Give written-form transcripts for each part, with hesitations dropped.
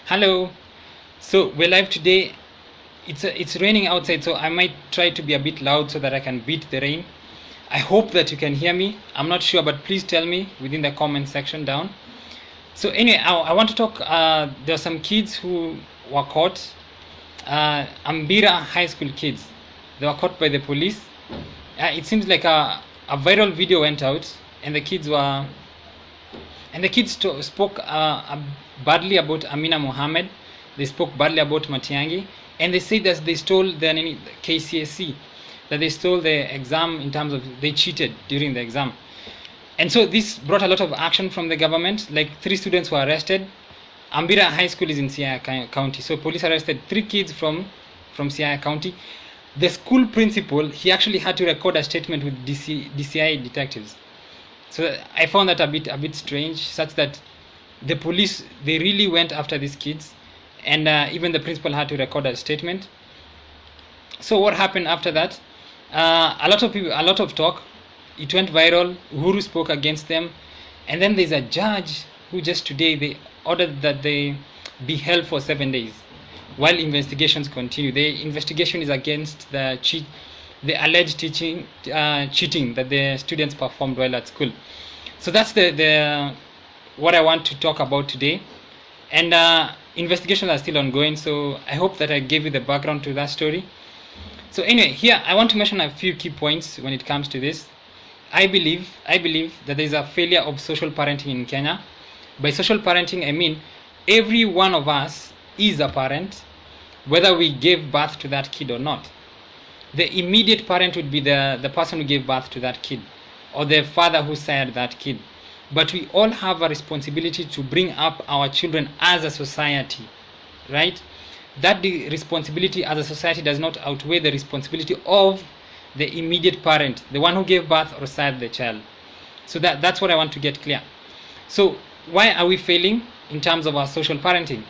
Hello. So we're live today. It's raining outside, so I might try to be a bit loud so that I can beat the rain. I hope that you can hear me. I'm not sure, but please tell me within the comment section down. So anyway, I want to talk. There are some kids who were caught. Ambira High School kids. They were caught by the police. It seems like a viral video went out, and the kids spoke badly about Amina Mohammed. They spoke badly about Matiangi, and they said that they stole the KCSE, that they stole the exam in terms of they cheated during the exam. And so this brought a lot of action from the government. Like 3 students were arrested. Ambira High School is in Siaya County, so police arrested 3 kids from Siaya County. The school principal, he actually had to record a statement with DCI detectives. So I found that a bit strange, such that the police, they really went after these kids, and even the principal had to record a statement. So what happened after that? A lot of talk. It went viral. Uhuru spoke against them, and then there's a judge who just today they ordered that they be held for 7 days while investigations continue. The investigation is against the alleged cheating that the students performed while at school. So that's the what I want to talk about today, and investigations are still ongoing. So I hope that I gave you the background to that story. So anyway, here I want to mention a few key points when it comes to this. I believe that there is a failure of social parenting in Kenya. By social parenting, I mean every one of us is a parent, whether we gave birth to that kid or not. The immediate parent would be the person who gave birth to that kid, or the father who sired that kid. But we all have a responsibility to bring up our children as a society, right? That the responsibility as a society does not outweigh the responsibility of the immediate parent, the one who gave birth or sired the child. So that's what I want to get clear. So why are we failing in terms of our social parenting?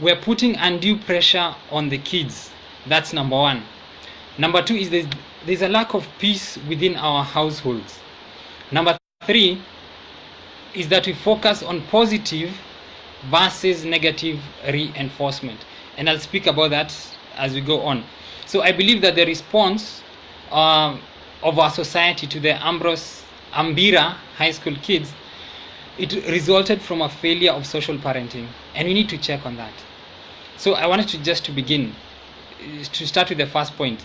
We're putting undue pressure on the kids. That's number one. Number two is there's a lack of peace within our households. Number three is that we focus on positive versus negative reinforcement. And I'll speak about that as we go on. So I believe that the response of our society to the Ambira High School kids, it resulted from a failure of social parenting, and we need to check on that. So I wanted to begin to start with the first point.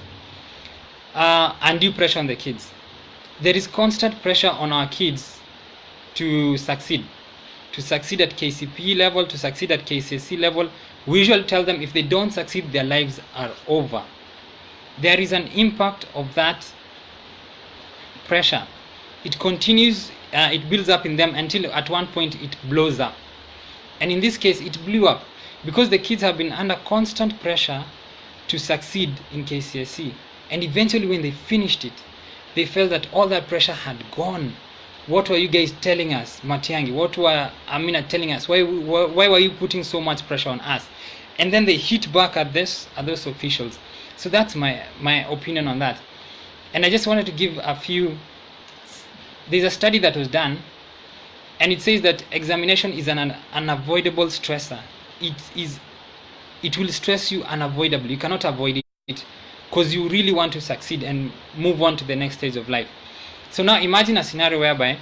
Undue pressure on the kids. There is constant pressure on our kids to succeed at KCPE level, to succeed at KCSE level. We usually tell them if they don't succeed, their lives are over. There is an impact of that pressure. It continues, it builds up in them until at one point it blows up. And in this case, it blew up because the kids have been under constant pressure to succeed in KCSE. And eventually when they finished it, they felt that all that pressure had gone. What were you guys telling us, Matiangi? What were Amina telling us? Why were you putting so much pressure on us? And then they hit back at those officials. So that's my opinion on that. And I just wanted to give a few. There's a study that was done, and it says that examination is an unavoidable stressor. It will stress you unavoidably. You cannot avoid it because you really want to succeed and move on to the next stage of life. So now imagine a scenario whereby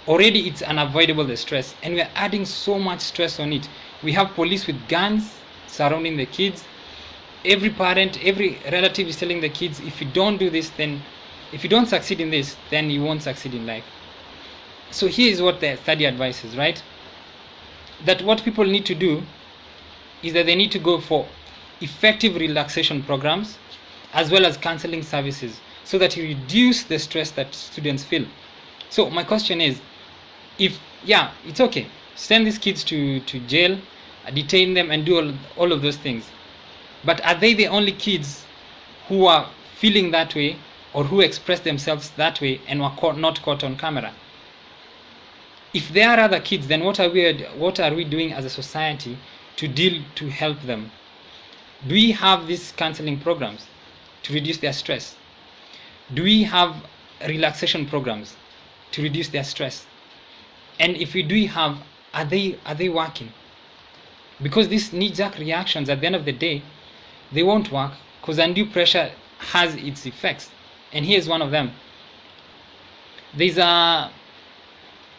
already it's unavoidable, the stress, and we're adding so much stress on it. We have police with guns surrounding the kids. Every parent, every relative is telling the kids, if you don't do this, then if you don't succeed in this, then you won't succeed in life. So here is what the study advises, right? That what people need to do is that they need to go for effective relaxation programs as well as counseling services so that you reduce the stress that students feel. So my question is, it's okay, send these kids to jail, detain them and do all of those things. But are they the only kids who are feeling that way or who express themselves that way and were not caught on camera? If there are other kids, then what are we doing as a society to help them? Do we have these counseling programs to reduce their stress? Do we have relaxation programs to reduce their stress? And if we do have, are they working? because these knee-jerk reactions, at the end of the day, they won't work, because undue pressure has its effects. And here's one of them. There's a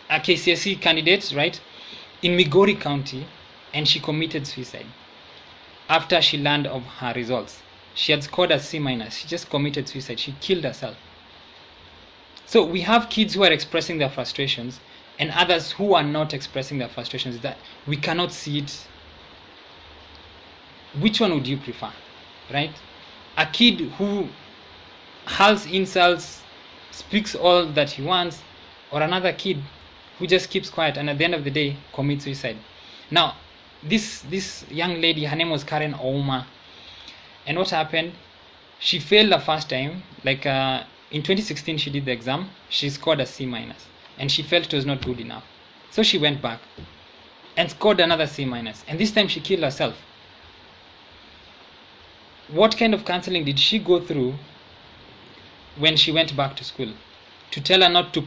KCSE candidate, right, in Migori County, and she committed suicide after she learned of her results. She had scored a C-. She just committed suicide. She killed herself. So we have kids who are expressing their frustrations and others who are not expressing their frustrations, that we cannot see it. Which one would you prefer, right? A kid who hurls insults, speaks all that he wants, or another kid who just keeps quiet and at the end of the day commits suicide? Now, this young lady, her name was Karen Ouma, and what happened? She failed the first time, like in 2016 she did the exam, she scored a C-, and she felt it was not good enough. So she went back and scored another C-, and this time she killed herself. What kind of counseling did she go through when she went back to school to tell her not to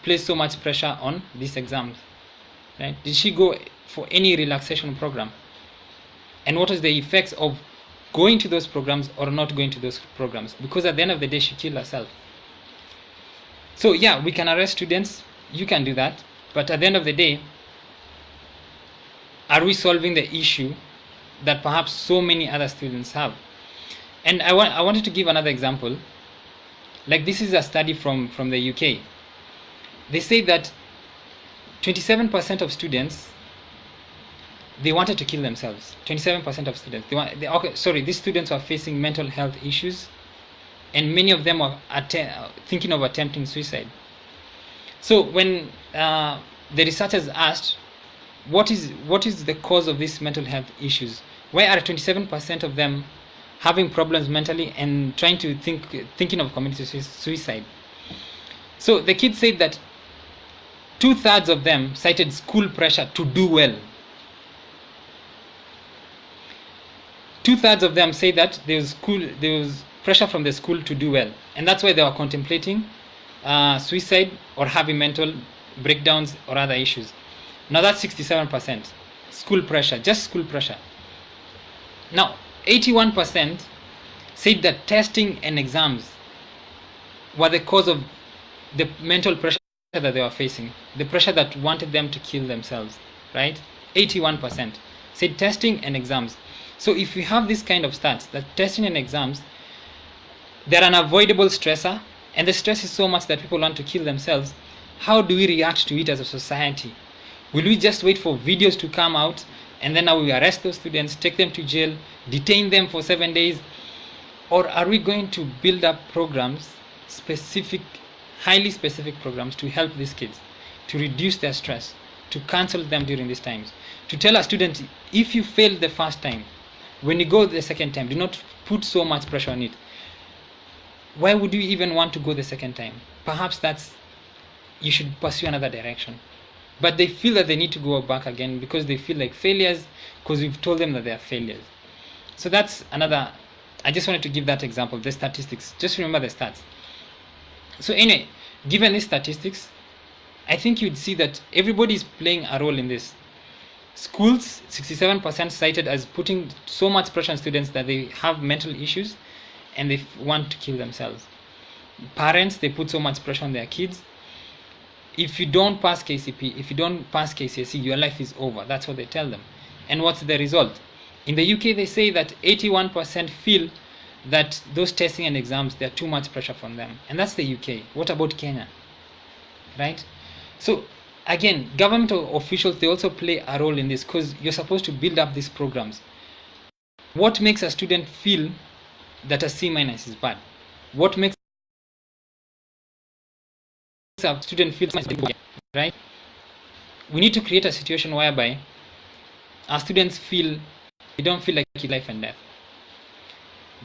place so much pressure on these exams, right? Did she go for any relaxation program? And what was the effects of going to those programs or not going to those programs? Because at the end of the day, she killed herself. So yeah, we can arrest students, you can do that, but at the end of the day, are we solving the issue that perhaps so many other students have? And I wanted to give another example. Like, this is a study from the UK. They say that 27% of students, they wanted to kill themselves. 27% of students. These students are facing mental health issues, and many of them are thinking of attempting suicide. So when the researchers asked, what is the cause of these mental health issues? Why are 27% of them having problems mentally and thinking of committing suicide? So the kids said that 2/3 of them cited school pressure to do well. 2/3 of them say that there was pressure from the school to do well, and that's why they were contemplating suicide or having mental breakdowns or other issues. Now that's 67%. School pressure, just school pressure. Now 81% said that testing and exams were the cause of the mental pressure that they were facing, the pressure that wanted them to kill themselves, right? 81% said testing and exams. So if we have this kind of stats, that testing and exams, they're an avoidable stressor, and the stress is so much that people want to kill themselves, how do we react to it as a society? Will we just wait for videos to come out and then now we arrest those students, take them to jail, detain them for 7 days? Or are we going to build up programs, highly specific programs to help these kids, to reduce their stress, to counsel them during these times, to tell a student, if you failed the first time, when you go the second time, do not put so much pressure on it. Why would you even want to go the second time? Perhaps you should pursue another direction. But they feel that they need to go back again because they feel like failures, because we've told them that they are failures. So that's another, I just wanted to give that example, the statistics. Just remember the stats. So anyway, given these statistics, I think you'd see that everybody is playing a role in this. Schools, 67% cited as putting so much pressure on students that they have mental issues and they want to kill themselves. Parents, they put so much pressure on their kids. If you don't pass KCP, if you don't pass KCSE, your life is over. That's what they tell them. And what's the result? In the UK, they say that 81% feel that those testing and exams, they're too much pressure from them. And that's the UK. What about Kenya? Right? So again, government officials, they also play a role in this because you're supposed to build up these programs. What makes a student feel that a C- is bad? What makes a student feel right? We need to create a situation whereby our students they don't feel like life and death.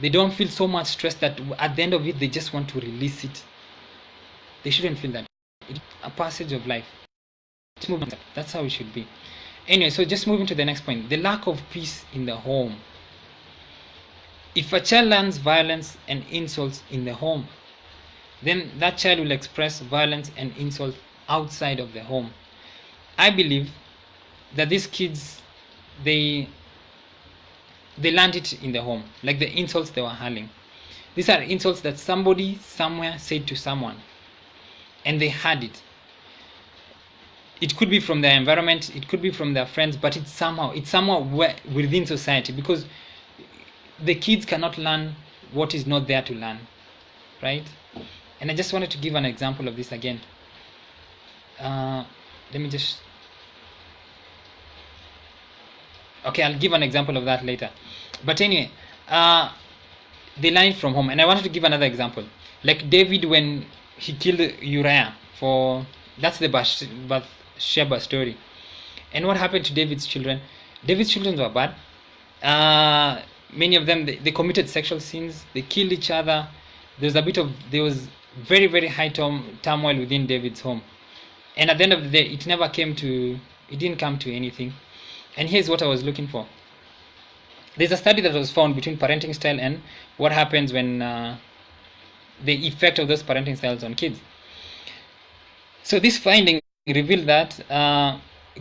They don't feel so much stress that at the end of it they just want to release it. They shouldn't feel that. It's a passage of life. That's how it should be. Anyway, so just moving to the next point, the lack of peace in the home. If a child learns violence and insults in the home, then that child will express violence and insult outside of the home. I believe that these kids they learned it in the home, like the insults they were hurling. These are insults that somebody somewhere said to someone, and they heard it. It could be from their environment, it could be from their friends, but it's somehow within society, because the kids cannot learn what is not there to learn, right? And I just wanted to give an example of this again. Let me just... Okay, I'll give an example of that later. But anyway, they learn it from home. And I wanted to give another example. Like David, when he killed Uriah, that's the Bathsheba story. And what happened to David's children? David's children were bad. Many of them, they committed sexual sins. They killed each other. There was very, very high turmoil within David's home. And at the end of the day, it didn't come to anything. And here's what I was looking for. There's a study that was found between parenting style and what happens when the effect of those parenting styles on kids. So this finding revealed that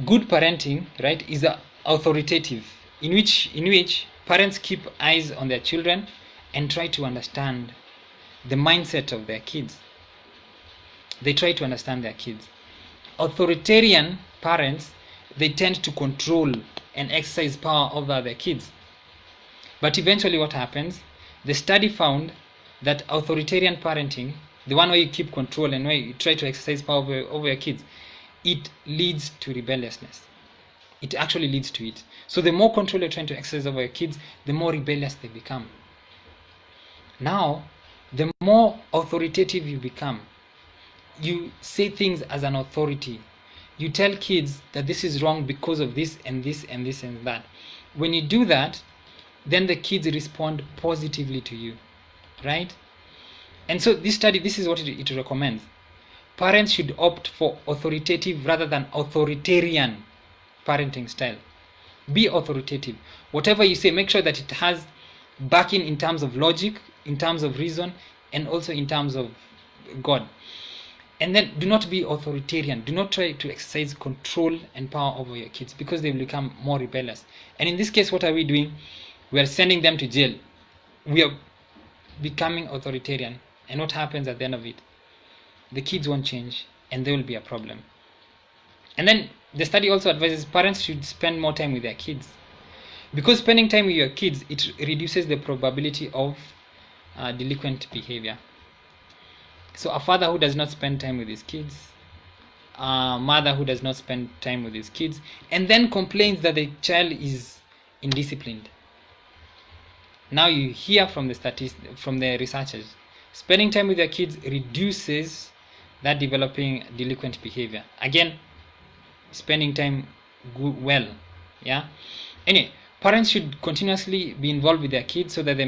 good parenting, right, is authoritative, in which parents keep eyes on their children and try to understand the mindset of their kids. They try to understand their kids. Authoritarian parents, they tend to control and exercise power over their kids. But eventually what happens, the study found that authoritarian parenting, the one where you keep control and where you try to exercise power over your kids, it leads to rebelliousness. It actually leads to it. So the more control you're trying to exercise over your kids, the more rebellious they become. Now, the more authoritative you become, you say things as an authority. You tell kids that this is wrong because of this and this and this and that. When you do that, then the kids respond positively to you, right? And so this study, this is what it recommends. Parents should opt for authoritative rather than authoritarian parenting style. Be authoritative. Whatever you say, make sure that it has backing in terms of logic, in terms of reason, and also in terms of God. And then do not be authoritarian. Do not try to exercise control and power over your kids, because they will become more rebellious. And in this case, what are we doing? We are sending them to jail. We are becoming authoritarian. And what happens at the end of it? The kids won't change, and there will be a problem. And then the study also advises parents should spend more time with their kids, because spending time with your kids, it reduces the probability of delinquent behavior. So a father who does not spend time with his kids, a mother who does not spend time with his kids, and then complains that the child is indisciplined. Now you hear from the researchers, spending time with your kids reduces that developing delinquent behavior. Again, spending time well, yeah. Anyway, parents should continuously be involved with their kids so that they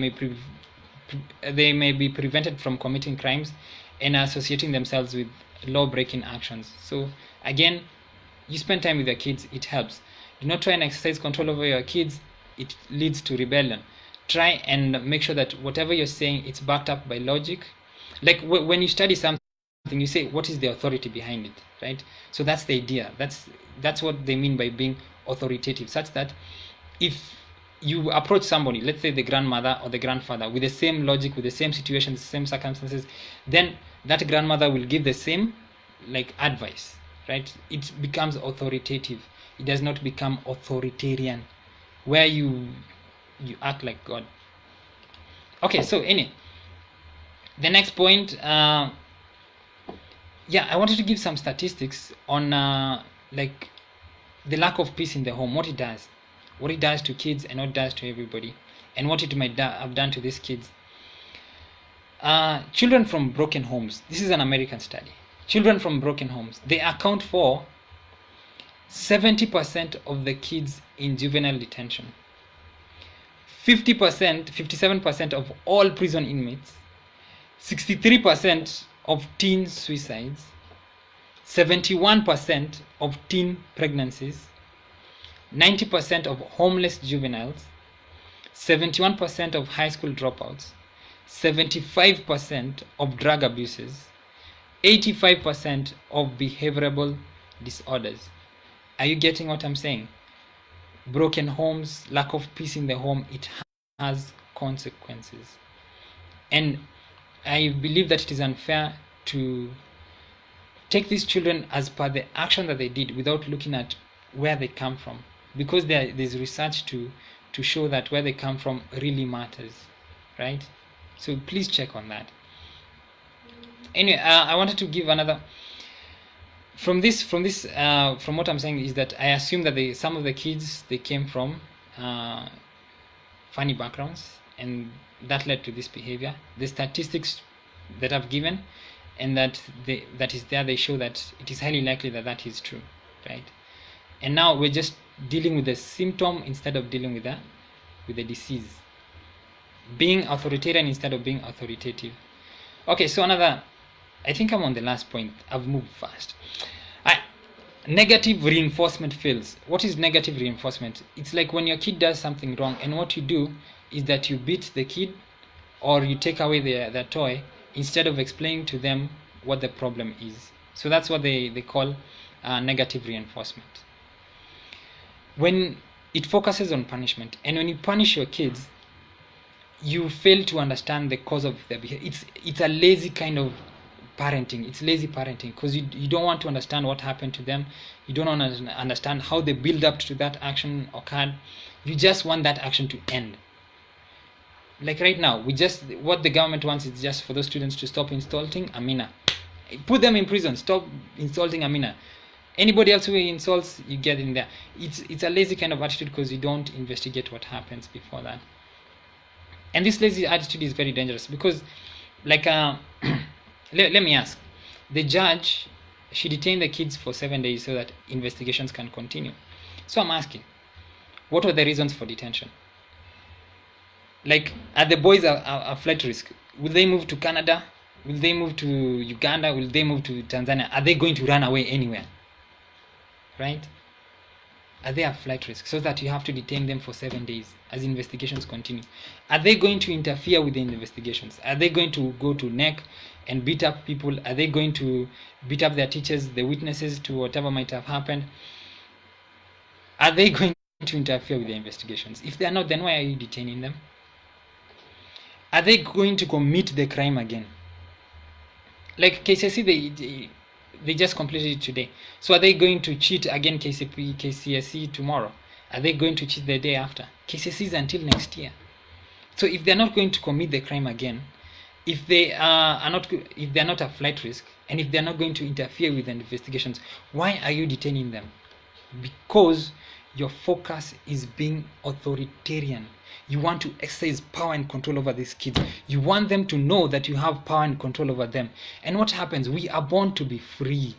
may be prevented from committing crimes and associating themselves with law-breaking actions. So again, you spend time with your kids, it helps. Do not try and exercise control over your kids, it leads to rebellion. Try and make sure that whatever you're saying, it's backed up by logic. Like when you study something, you say, what is the authority behind it, right? So that's the idea. That's what they mean by being authoritative, such that if you approach somebody, let's say the grandmother or the grandfather, with the same logic, with the same situations, the same circumstances, then that grandmother will give the same advice, right? It becomes authoritative. It does not become authoritarian, where you act like God. Okay, so anyway, the next point, I wanted to give some statistics on the lack of peace in the home, what it does to kids and what it does to everybody, and what it might have done to these kids. Children from broken homes, this is an American study. Children from broken homes, they account for 70% of the kids in juvenile detention, 57% of all prison inmates, 63% of teen suicides, 71% of teen pregnancies, 90% of homeless juveniles, 71% of high school dropouts, 75% of drug abuses, 85% of behavioral disorders. Are you getting what I'm saying? broken homes, lack of peace in the home, it has consequences. And I believe that it is unfair to take these children as per the action that they did without looking at where they come from, because there's research to show that where they come from really matters, right? So please check on that. Anyway, I wanted to give another from what I'm saying is that I assume that some of the kids, they came from funny backgrounds, and that led to this behavior. The statistics that I've given and that is there, they show that it is highly likely that that is true, right? And now we're just dealing with the symptom instead of dealing with the disease. Being authoritarian instead of being authoritative. Okay, so I think I'm on the last point. I've moved fast. Negative reinforcement fails. What is negative reinforcement? It's like when your kid does something wrong, and what you do is that you beat the kid or you take away their toy instead of explaining to them what the problem is. So that's what they call negative reinforcement. When it focuses on punishment, and when you punish your kids, you fail to understand the cause of their behavior. It's a lazy kind of parenting. It's lazy parenting because you don't want to understand what happened to them. You don't want to understand how the build up to that action occurred. You just want that action to end. Like right now, what the government wants is just for those students to stop insulting Amina. Put them in prison. Stop insulting Amina. Anybody else who insults, you get in there. It's a lazy kind of attitude because you don't investigate what happens before that. And this lazy attitude is very dangerous because, like, let me ask. The judge, she detained the kids for 7 days so that investigations can continue. So I'm asking, what were the reasons for detention? Like, are the boys a flight risk? Will they move to Canada? Will they move to Uganda? Will they move to Tanzania? Are they going to run away anywhere? Right? Are they a flight risk so that you have to detain them for 7 days as investigations continue? Are they going to interfere with the investigations? Are they going to go to NEC and beat up people? Are they going to beat up their teachers, the witnesses to whatever might have happened? Are they going to interfere with the investigations? If they are not, then why are you detaining them? Are they going to commit the crime again? Like KCSE, they just completed it today. So are they going to cheat again KCSE tomorrow? Are they going to cheat the day after? KCSE is until next year. So if they're not going to commit the crime again, if they're not a flight risk, and if they're not going to interfere with the investigations, why are you detaining them? Because your focus is being authoritarian. You want to exercise power and control over these kids. You want them to know that you have power and control over them. And what happens? We are born to be free.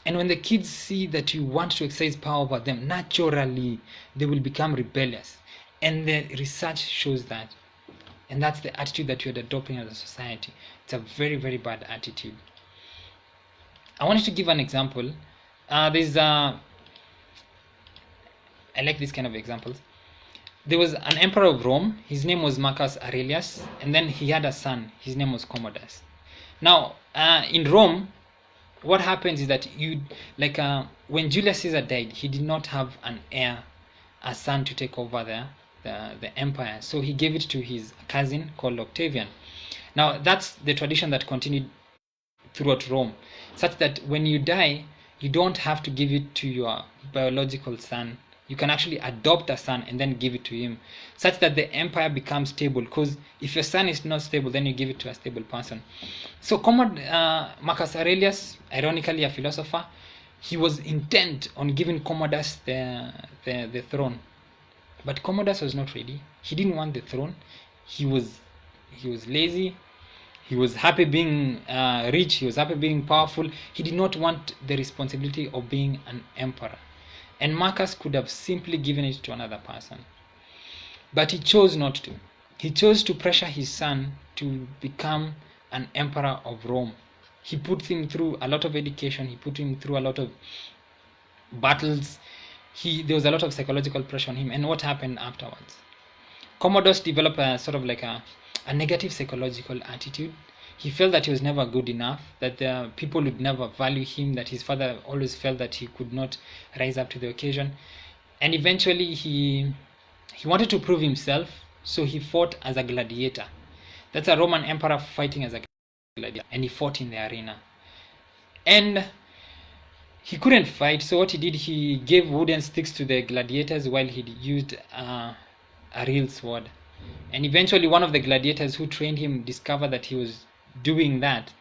And when the kids see that you want to exercise power over them, naturally, they will become rebellious. And the research shows that. And that's the attitude that you're adopting as a society. It's a very, very bad attitude. I wanted to give an example. I like these kind of examples. There was an emperor of Rome. His name was Marcus Aurelius, and then he had a son. His name was Commodus. Now, in Rome, what happens is that when Julius Caesar died, he did not have an heir, a son to take over the empire. So he gave it to his cousin called Octavian. Now, that's the tradition that continued throughout Rome, such that when you die, you don't have to give it to your biological son. You can actually adopt a son and then give it to him, such that the empire becomes stable. Because if your son is not stable, then you give it to a stable person. So Marcus Aurelius, ironically a philosopher, he was intent on giving Commodus the throne. But Commodus was not ready. He didn't want the throne. He was lazy. He was happy being rich. He was happy being powerful. He did not want the responsibility of being an emperor. And Marcus could have simply given it to another person. But he chose not to. He chose to pressure his son to become an emperor of Rome. He put him through a lot of education. He put him through a lot of battles. There was a lot of psychological pressure on him. And what happened afterwards? Commodus developed a sort of like a negative psychological attitude. He felt that he was never good enough, that the people would never value him, that his father always felt that he could not rise up to the occasion. and eventually he wanted to prove himself, so he fought as a gladiator. That's a Roman emperor fighting as a gladiator, and he fought in the arena. And he couldn't fight, so what he did, he gave wooden sticks to the gladiators while he used a real sword. And eventually one of the gladiators who trained him discovered that he was doing that.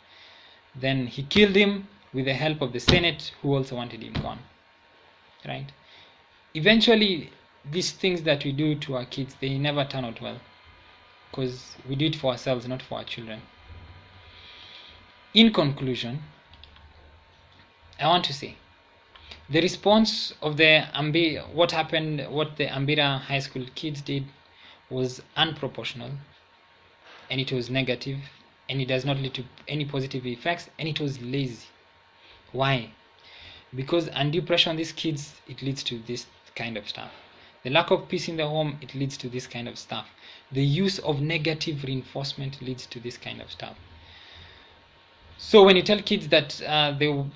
Then he killed him with the help of the Senate, who also wanted him gone. Right? Eventually, these things that we do to our kids, they never turn out well, because we do it for ourselves, not for our children. In conclusion, I want to say the response of the what the Ambira High School kids did was unproportional, and it was negative, and it does not lead to any positive effects, and it was lazy. Why? Because undue pressure on these kids, it leads to this kind of stuff. The lack of peace in the home, it leads to this kind of stuff. The use of negative reinforcement leads to this kind of stuff. So when you tell kids that they will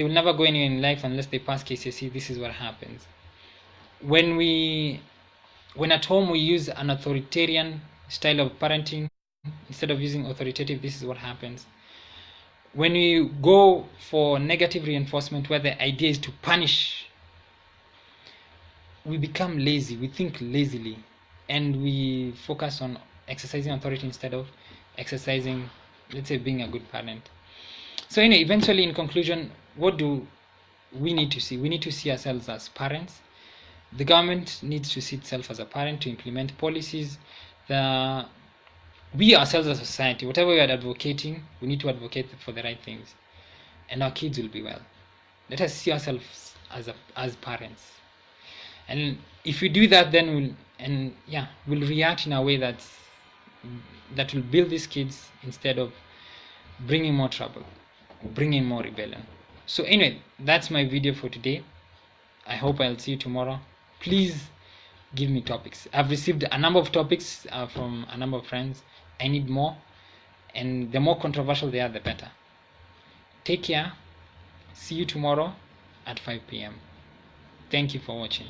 never go anywhere in life unless they pass KCSE, this is what happens. When at home we use an authoritarian style of parenting instead of using authoritative, this is what happens. When we go for negative reinforcement where the idea is to punish, we become lazy, we think lazily, and we focus on exercising authority instead of exercising, let's say, being a good parent. So anyway, eventually, in conclusion, what do we need to see? We need to see ourselves as parents. The government needs to see itself as a parent to implement policies. We ourselves as a society, whatever we are advocating, we need to advocate for the right things, and our kids will be well. Let us see ourselves as parents, and if we do that, then we'll react in a way that will build these kids instead of bringing more trouble, bringing more rebellion. So anyway, that's my video for today. I hope I'll see you tomorrow. Please give me topics. I've received a number of topics from a number of friends. I need more, and the more controversial they are, the better. Take care. See you tomorrow at 5 p.m. Thank you for watching.